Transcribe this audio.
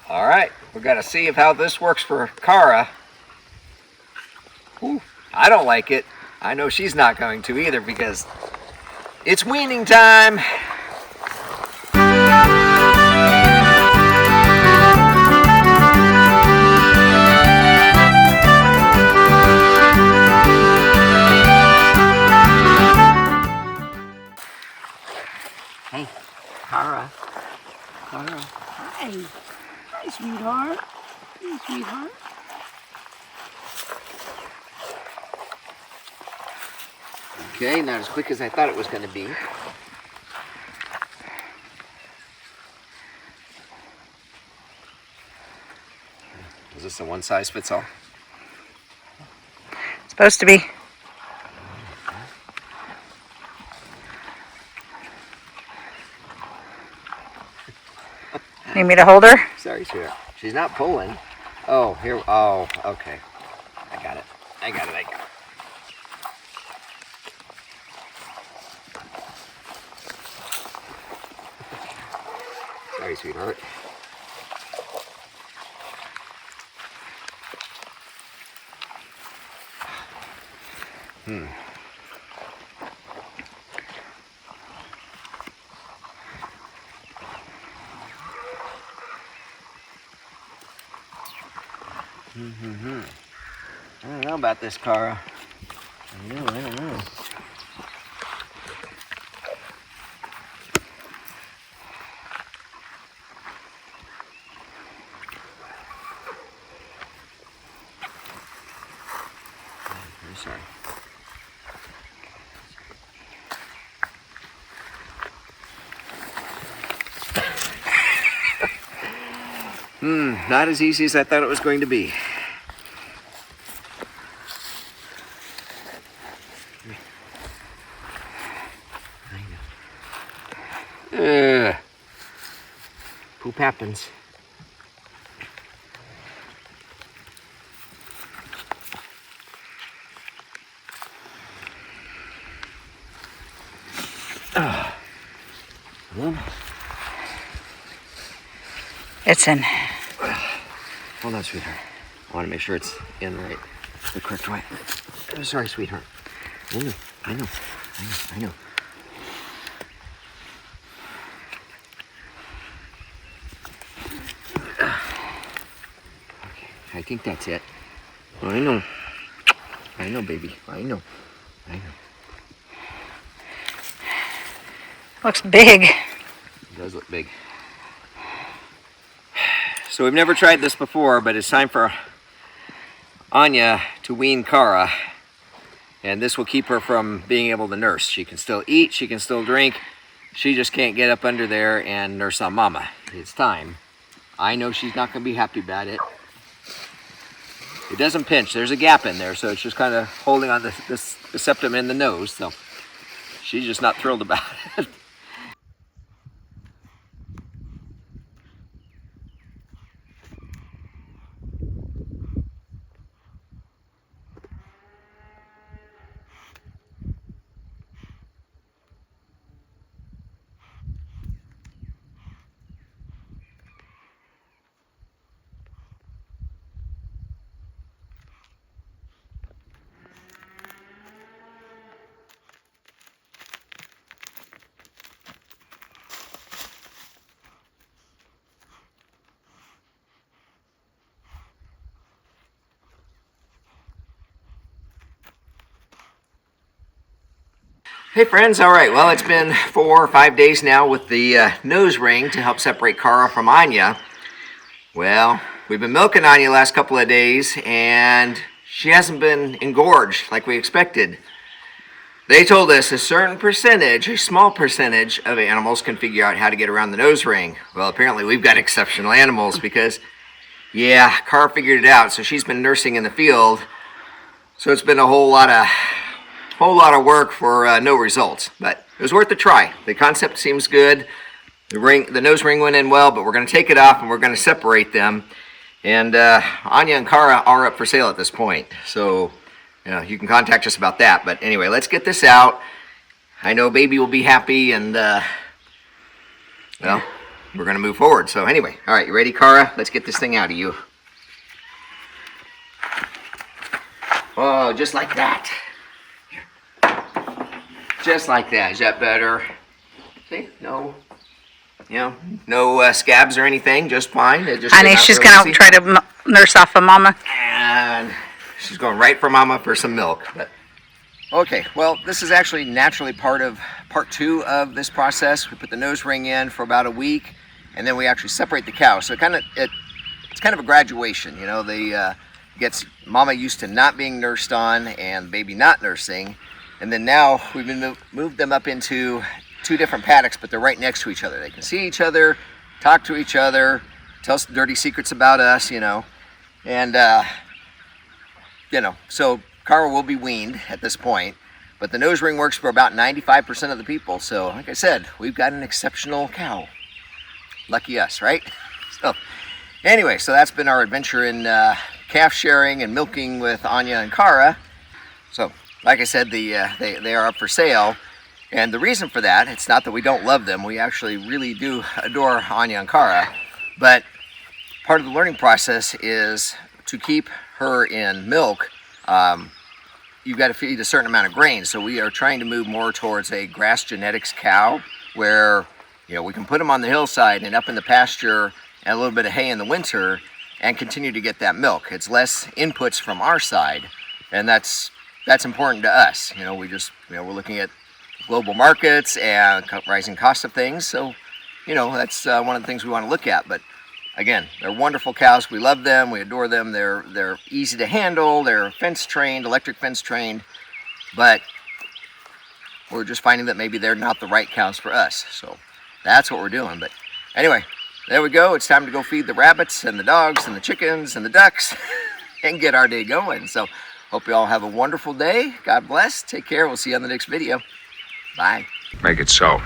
All right, we got to see if how this works for Cara. Ooh, I don't like it. I know she's not going to either because it's weaning time. Hey, Cara. Cara. Hi. Hi, sweetheart. Hey, sweetheart. Okay, not as quick as I thought it was going to be. Is this a one size fits all? Supposed to be. Need me to hold her? Sorry, sweetheart. She's not pulling. Oh, here. Oh, okay. I got it. I got it. Sorry, sweetheart. I don't know about this, Cara. I don't know. I'm sorry. Not as easy as I thought it was going to be. Poop happens. It's in. Hold on, sweetheart. I want to make sure it's in the correct way. I'm sorry, sweetheart. I know. Okay, I think that's it. I know, baby. I know. Looks big. It does look big. So we've never tried this before, but it's time for Anya to wean Cara. And this will keep her from being able to nurse. She can still eat, she can still drink. She just can't get up under there and nurse on mama. It's time. I know she's not gonna be happy about it. It doesn't pinch, there's a gap in there, so it's just kind of holding on the septum in the nose, so she's just not thrilled about it. Hey friends, all right, well it's been 4 or 5 days now with the nose ring to help separate Cara from Anya. Well, we've been milking Anya the last couple of days and she hasn't been engorged like we expected. They told us a certain percentage, a small percentage of animals can figure out how to get around the nose ring. Well, apparently we've got exceptional animals because, yeah, Cara figured it out, so she's been nursing in the field. So it's been a whole lot of work for no results, but it was worth a try. The concept seems good. The nose ring went in well, but we're going to take it off and we're going to separate them. And Anya and Cara are up for sale at this point, so you can contact us about that. But anyway, let's get this out. I know baby will be happy, and well, we're going to move forward. So anyway, all right, you ready, Cara? Let's get this thing out of you. Oh, just like that. Just like that. Is that better? See? No. You know, no scabs or anything. Just fine. It just Honey, she's going to try to nurse off of Mama. And she's going right for Mama for some milk. But okay, well, this is actually naturally part 2 of this process. We put the nose ring in for about a week, and then we actually separate the cow. So it's kind of a graduation. You know, gets Mama used to not being nursed on and baby not nursing, and then now we've been moved them up into 2 different paddocks, but they're right next to each other. They can see each other, talk to each other, tell us dirty secrets about us, you know, and you know, so Cara will be weaned at this point, but the nose ring works for about 95% of the people. So like I said, we've got an exceptional cow. Lucky us, right? So anyway, so that's been our adventure in calf sharing and milking with Anya and Cara. So like I said, they are up for sale. And the reason for that, it's not that we don't love them. We actually really do adore Anya and Cara. But part of the learning process is to keep her in milk, you've got to feed a certain amount of grain. So we are trying to move more towards a grass genetics cow where, you know, we can put them on the hillside and up in the pasture and a little bit of hay in the winter and continue to get that milk. It's less inputs from our side, and that's important to us. You know, we're looking at global markets and rising costs of things. So, you know, that's one of the things we want to look at. But again, they're wonderful cows. We love them. We adore them. They're easy to handle. They're fence trained, electric fence trained. But we're just finding that maybe they're not the right cows for us. So that's what we're doing. But anyway, there we go. It's time to go feed the rabbits and the dogs and the chickens and the ducks and get our day going. So hope you all have a wonderful day. God bless. Take care. We'll see you on the next video. Bye. Make it so.